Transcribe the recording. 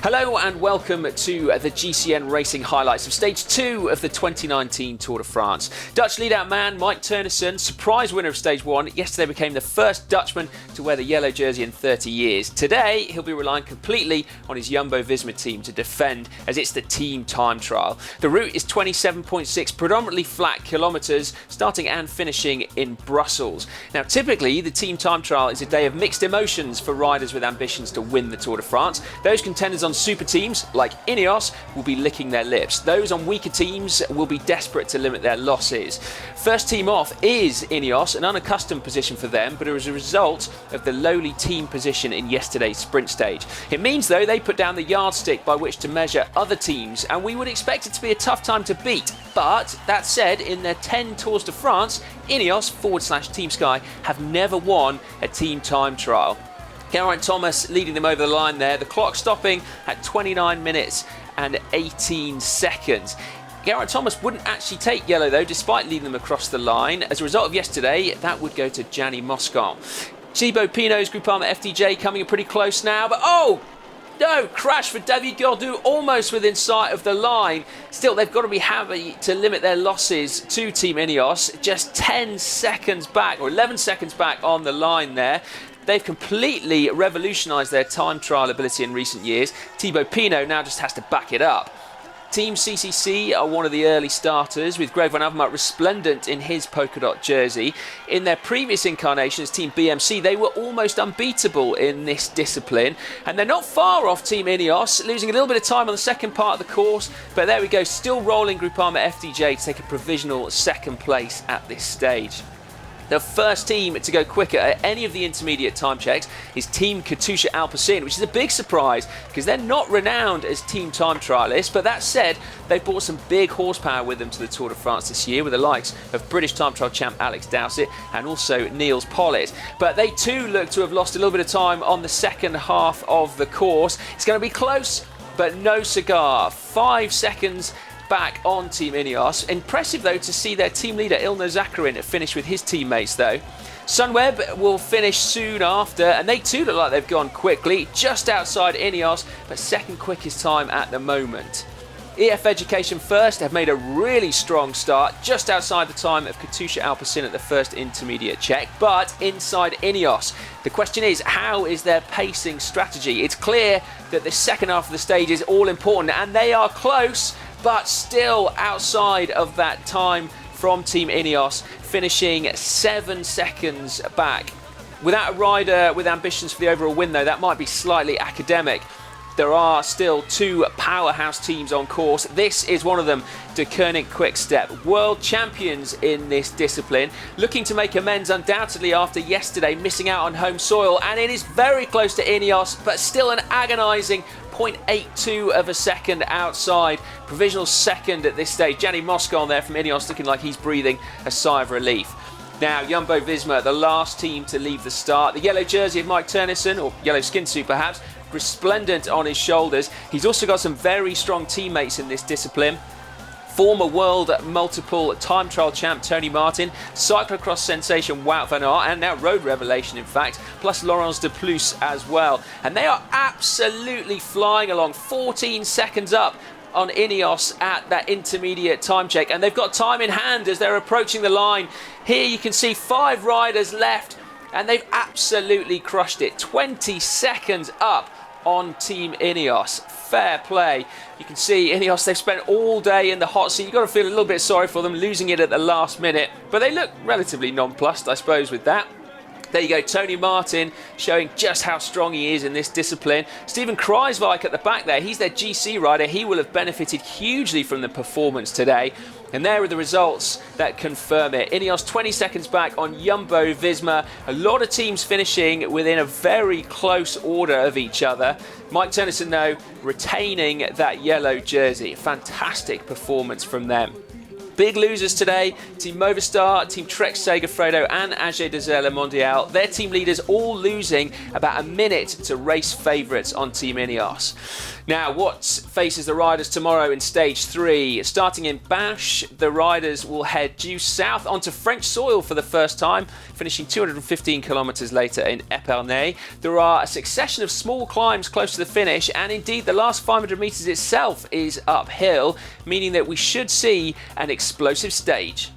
Hello and welcome to the GCN Racing highlights of Stage 2 of the 2019 Tour de France. Dutch lead-out man Mike Teunissen, surprise winner of Stage 1, yesterday became the first Dutchman to wear the yellow jersey in 30 years. Today, he'll be relying completely on his jumbo-visma team to defend as it's the team time trial. The route is 27.6 predominantly flat kilometres, starting and finishing in Brussels. Now, typically, the team time trial is a day of mixed emotions for riders with ambitions to win the Tour de France. Those contenders on super teams like Ineos will be licking their lips. Those on weaker teams will be desperate to limit their losses. First team off is Ineos, an unaccustomed position for them, but as a result of the lowly team position in yesterday's sprint stage. It means, though, they put down the yardstick by which to measure other teams, and we would expect it to be a tough time to beat. But that said, in their 10 Tours de France, Ineos / Team Sky have never won a team time trial. Geraint Thomas leading them over the line there, the clock stopping at 29 minutes and 18 seconds. Geraint Thomas wouldn't actually take yellow though, despite leading them across the line. As a result of yesterday, that would go to Gianni Moscon. Thibaut Pinot's Groupama FDJ coming in pretty close now, but no, crash for David Gaudu, almost within sight of the line. Still, they've got to be happy to limit their losses to Team Ineos. Just 10 seconds back, or 11 seconds back on the line there. They've completely revolutionised their time trial ability in recent years. Thibaut Pinot now just has to back it up. Team CCC are one of the early starters, with Greg van Avermaet resplendent in his polka dot jersey. In their previous incarnations, Team BMC, they were almost unbeatable in this discipline. And they're not far off Team Ineos, losing a little bit of time on the second part of the course. But there we go, still rolling Groupama FDJ to take a provisional second place at this stage. The first team to go quicker at any of the intermediate time checks is Team Katusha Alpecin, which is a big surprise because they're not renowned as team time trialists. But that said, they've brought some big horsepower with them to the Tour de France this year, with the likes of British time trial champ Alex Dowsett and also Niels Pollitt. But they too look to have lost a little bit of time on the second half of the course. It's going to be close, but no cigar. 5 seconds back on Team Ineos. Impressive though to see their team leader Ilno Zakarin finish with his teammates though. Sunweb will finish soon after, and they too look like they've gone quickly, just outside Ineos, but second quickest time at the moment. EF Education First have made a really strong start, just outside the time of Katusha Alpecin at the first intermediate check, but inside Ineos. The question is, how is their pacing strategy? It's clear that the second half of the stage is all important, and they are close, but still outside of that time from Team Ineos, finishing 7 seconds back. Without a rider with ambitions for the overall win though, that might be slightly academic. There are still 2 powerhouse teams on course. This is one of them, De Koning Quick-Step, world champions in this discipline, looking to make amends undoubtedly after yesterday missing out on home soil, and it is very close to Ineos, but still an agonising 0.82 of a second outside. Provisional second at this stage. Gianni Moscon there from Ineos looking like he's breathing a sigh of relief. Now, Jumbo-Visma, the last team to leave the start. The yellow jersey of Mike Teunissen, or yellow skin suit perhaps, resplendent on his shoulders. He's also got some very strong teammates in this discipline. Former world multiple time trial champ Tony Martin, cyclocross sensation Wout van Aert, and now road revelation in fact, plus Laurens de Plus as well. And they are absolutely flying along, 14 seconds up on Ineos at that intermediate time check, and they've got time in hand as they're approaching the line. Here you can see 5 riders left, and they've absolutely crushed it. 20 seconds up on Team Ineos. Fair play. You can see Ineos, they've spent all day in the hot seat. You've got to feel a little bit sorry for them, losing it at the last minute. But they look relatively nonplussed, I suppose, with that. There you go, Tony Martin showing just how strong he is in this discipline. Steven Kruijswijk at the back there, he's their GC rider. He will have benefited hugely from the performance today. And there are the results that confirm it. Ineos 20 seconds back on Jumbo-Visma. A lot of teams finishing within a very close order of each other. Mike Teunissen, though, retaining that yellow jersey. Fantastic performance from them. Big losers today, Team Movistar, Team Trek Segafredo and AG Desert Mondial. Their team leaders all losing about a minute to race favourites on Team Ineos. Now, what faces the riders tomorrow in Stage 3? Starting in Bash, the riders will head due south onto French soil for the first time, finishing 215 kilometres later in Epernay. There are a succession of small climbs close to the finish, and indeed the last 500 metres itself is uphill, meaning that we should see an explosive stage.